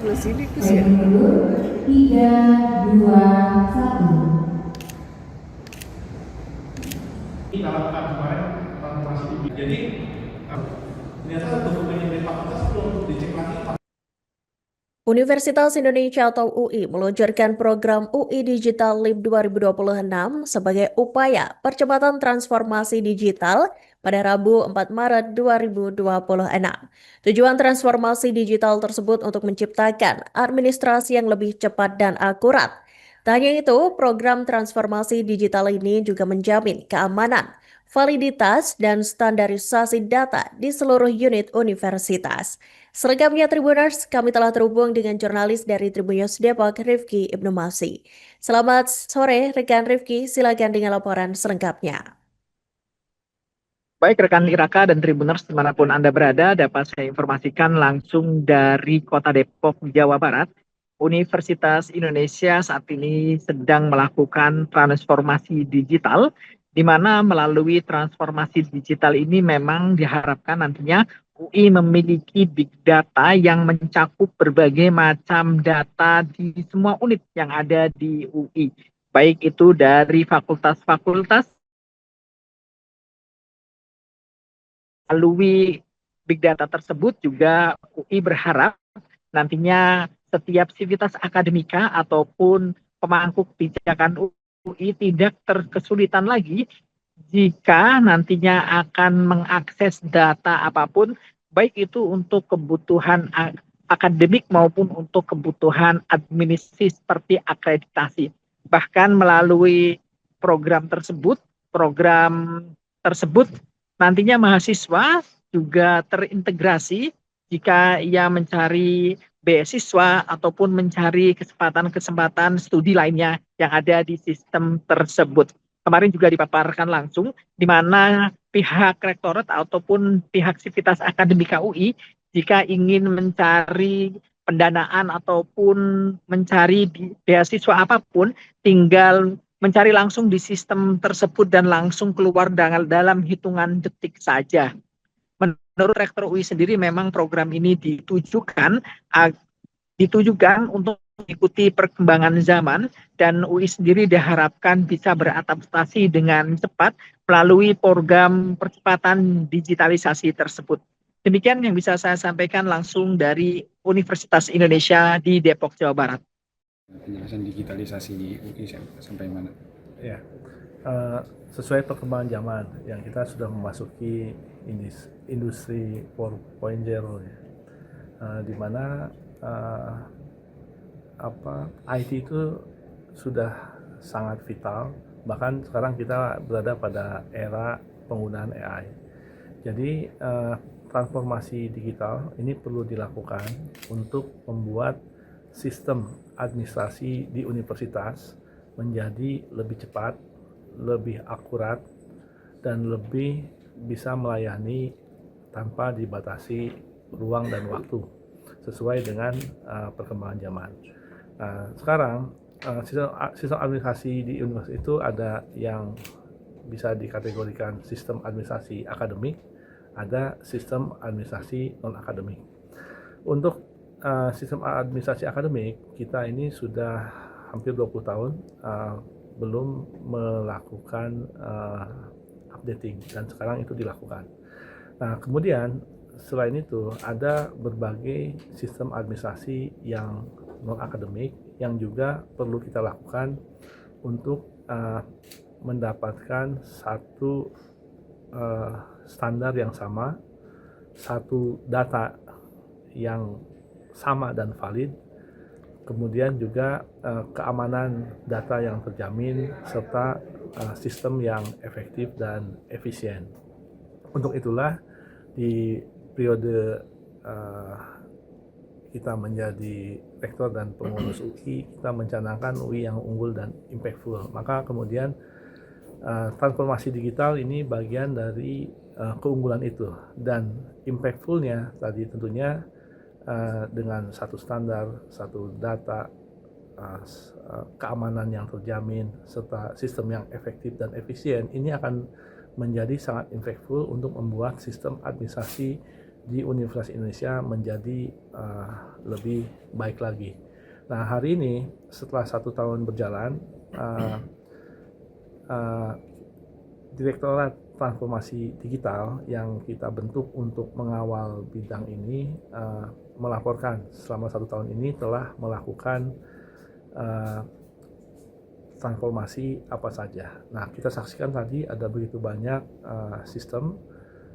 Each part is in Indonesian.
sebelah sini Gus ya. Ready dulu, 3, 2, 1. Ini kalau kemarin masih jadi ternyata dokumen yang dari fakultas belum dicek lagi. Universitas Indonesia atau UI meluncurkan program UI Digital Leap 2026 sebagai upaya percepatan transformasi digital pada Rabu 4 Maret 2026. Tujuan transformasi digital tersebut untuk menciptakan administrasi yang lebih cepat dan akurat. Tak hanya itu, program transformasi digital ini juga menjamin keamanan, validitas, dan standarisasi data di seluruh unit universitas. Selengkapnya Tribuners, kami telah terhubung dengan jurnalis dari Tribunnews Depok, Rifki Ibnu Masih. Selamat sore, rekan Rifki, silakan dengan laporan selengkapnya. Baik rekan Iraka dan Tribuners dimanapun Anda berada, dapat saya informasikan langsung dari Kota Depok, Jawa Barat. Universitas Indonesia saat ini sedang melakukan transformasi digital, di mana melalui transformasi digital ini memang diharapkan nantinya UI memiliki big data yang mencakup berbagai macam data di semua unit yang ada di UI. Baik itu dari fakultas-fakultas, melalui big data tersebut juga UI berharap nantinya setiap sivitas akademika ataupun pemangku kebijakan UI tidak terkesulitan lagi jika nantinya akan mengakses data apapun, baik itu untuk kebutuhan akademik maupun untuk kebutuhan administrasi seperti akreditasi. Bahkan melalui program tersebut nantinya mahasiswa juga terintegrasi jika ia mencari beasiswa ataupun mencari kesempatan-kesempatan studi lainnya yang ada di sistem tersebut. Kemarin juga dipaparkan langsung di mana pihak rektorat ataupun pihak sivitas akademika UI jika ingin mencari pendanaan ataupun mencari beasiswa apapun, tinggal mencari langsung di sistem tersebut dan langsung keluar dalam hitungan detik saja. Menurut Rektor UI sendiri memang program ini ditujukan untuk mengikuti perkembangan zaman dan UI sendiri diharapkan bisa beradaptasi dengan cepat melalui program percepatan digitalisasi tersebut. Demikian yang bisa saya sampaikan langsung dari Universitas Indonesia di Depok, Jawa Barat. Penjelasan digitalisasi di UI sampai mana? Ya, sesuai perkembangan zaman yang kita sudah memasuki industri 4.0 ya, di mana IT itu sudah sangat vital, bahkan sekarang kita berada pada era penggunaan AI. Jadi transformasi digital ini perlu dilakukan untuk membuat sistem administrasi di universitas menjadi lebih cepat, lebih akurat, dan lebih bisa melayani tanpa dibatasi ruang dan waktu sesuai dengan perkembangan zaman. Sekarang sistem administrasi di universitas itu ada yang bisa dikategorikan sistem administrasi akademik, ada sistem administrasi non-akademik. Untuk sistem administrasi akademik, kita ini sudah hampir 20 tahun belum melakukan updating, dan sekarang itu dilakukan. Nah, kemudian selain itu ada berbagai sistem administrasi yang non-akademik yang juga perlu kita lakukan untuk mendapatkan satu standar yang sama, satu data yang sama dan valid, kemudian juga keamanan data yang terjamin, serta sistem yang efektif dan efisien. Untuk itulah di periode kita menjadi rektor dan pengurus UI, kita mencanangkan UI yang unggul dan impactful. Maka kemudian transformasi digital ini bagian dari keunggulan itu, dan impactfulnya tadi tentunya dengan satu standar, satu data, keamanan yang terjamin, serta sistem yang efektif dan efisien, ini akan menjadi sangat impactful untuk membuat sistem administrasi di Universitas Indonesia menjadi lebih baik lagi. Nah, hari ini setelah 1 tahun berjalan, Direktorat Transformasi Digital yang kita bentuk untuk mengawal bidang ini melaporkan selama 1 tahun ini telah melakukan transformasi apa saja. Nah, kita saksikan tadi ada begitu banyak sistem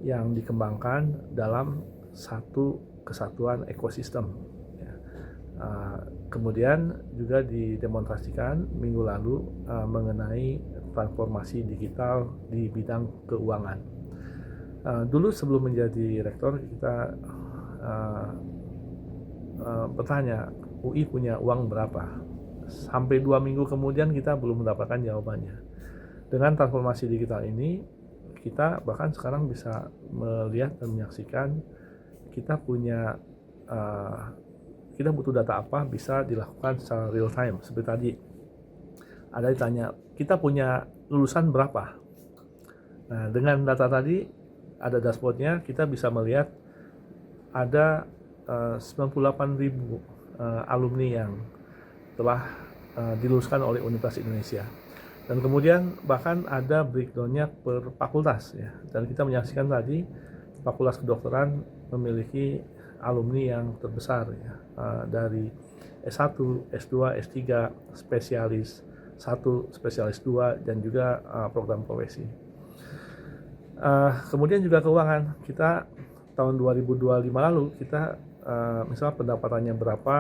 yang dikembangkan dalam satu kesatuan ekosistem. Ya. Kemudian juga didemonstrasikan minggu lalu mengenai transformasi digital di bidang keuangan. Dulu sebelum menjadi rektor kita bertanya, UI punya uang berapa? Sampai 2 minggu kemudian kita belum mendapatkan jawabannya. Dengan transformasi digital ini, kita bahkan sekarang bisa melihat dan menyaksikan kita punya kita butuh data apa bisa dilakukan secara real time. Seperti tadi ada ditanya, kita punya lulusan berapa? Nah, dengan data tadi ada dashboardnya, kita bisa melihat ada 98.000 alumni yang telah diluluskan oleh Universitas Indonesia. Dan kemudian bahkan ada breakdown-nya per fakultas ya. Dan kita menyaksikan tadi Fakultas Kedokteran memiliki alumni yang terbesar ya, dari S1, S2, S3, spesialis 1, spesialis 2 dan juga program profesi. Kemudian juga keuangan, kita tahun 2025 lalu kita misalnya pendapatannya berapa,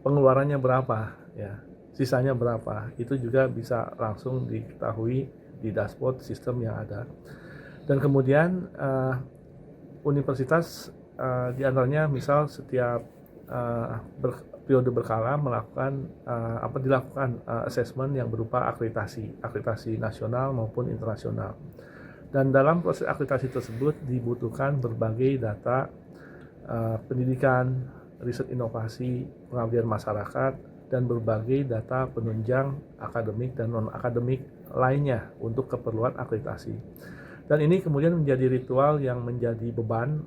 pengeluarannya berapa ya, sisanya berapa, itu juga bisa langsung diketahui di dashboard sistem yang ada. Dan kemudian universitas diantaranya misal setiap periode berkala dilakukan assessment yang berupa akreditasi nasional maupun internasional. Dan dalam proses akreditasi tersebut dibutuhkan berbagai data pendidikan, riset inovasi, pengabdian masyarakat, dan berbagai data penunjang akademik dan non-akademik lainnya untuk keperluan akreditasi. Dan ini kemudian menjadi ritual yang menjadi beban.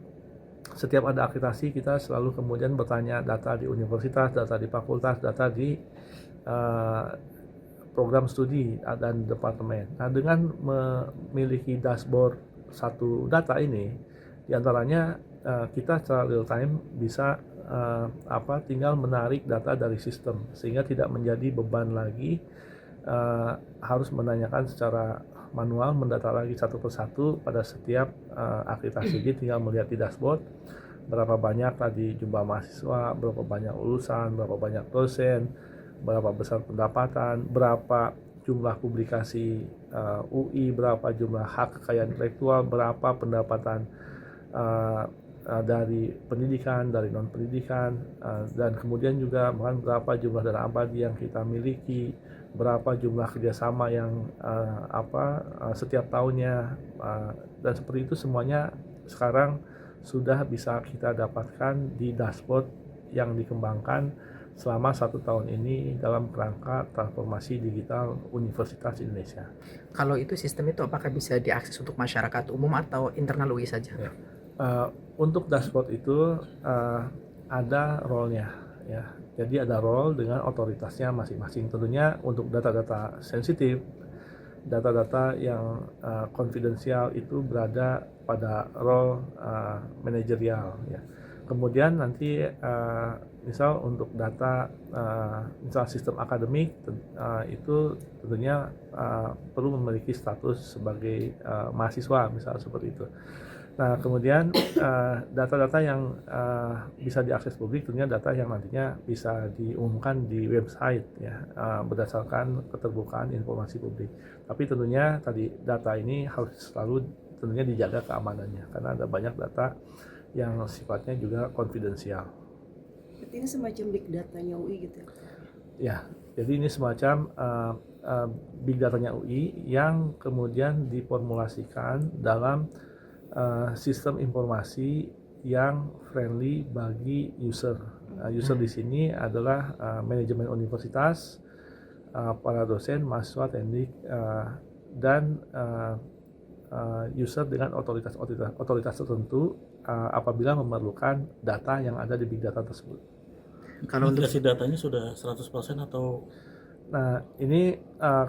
Setiap ada akreditasi kita selalu kemudian bertanya data di universitas, data di fakultas, data di program studi dan departemen. Nah, dengan memiliki dashboard satu data ini, diantaranya kita secara real time bisa tinggal menarik data dari sistem sehingga tidak menjadi beban lagi harus menanyakan secara manual, mendata lagi satu persatu pada setiap akreditasi. Jadi tinggal melihat di dashboard berapa banyak tadi jumlah mahasiswa, berapa banyak lulusan, berapa banyak dosen, berapa besar pendapatan, berapa jumlah publikasi UI, berapa jumlah hak kekayaan intelektual, berapa pendapatan dari pendidikan, dari non pendidikan, dan kemudian juga berapa jumlah dana abadi yang kita miliki, berapa jumlah kerjasama yang setiap tahunnya, dan seperti itu semuanya sekarang sudah bisa kita dapatkan di dashboard yang dikembangkan selama 1 tahun ini dalam kerangka transformasi digital Universitas Indonesia. Kalau itu sistem itu apakah bisa diakses untuk masyarakat umum atau internal UI saja? Ya. Untuk dashboard itu ada role-nya ya. Jadi ada role dengan otoritasnya masing-masing. Tentunya untuk data-data sensitif, data-data yang konfidensial itu berada pada role manajerial ya. Kemudian nanti misal untuk data misal sistem akademik itu tentunya perlu memiliki status sebagai mahasiswa misal seperti itu. Nah, kemudian data-data yang bisa diakses publik tentunya data yang nantinya bisa diumumkan di website ya, berdasarkan keterbukaan informasi publik. Tapi tentunya tadi data ini harus selalu tentunya dijaga keamanannya karena ada banyak data yang sifatnya juga konfidensial. Ini semacam big datanya UI gitu ya? Ya, jadi ini semacam big datanya UI yang kemudian diformulasikan dalam sistem informasi yang friendly bagi user. User di sini adalah manajemen universitas, para dosen, mahasiswa, teknik, dan user dengan otoritas tertentu apabila memerlukan data yang ada di big data tersebut. Kalau untuk Migrasi datanya sudah 100% atau Nah, ini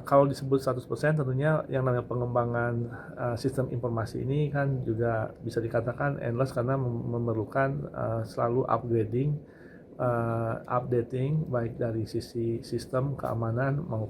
kalau disebut 100% tentunya yang namanya pengembangan sistem informasi ini kan juga bisa dikatakan endless karena memerlukan selalu updating, baik dari sisi sistem keamanan maupun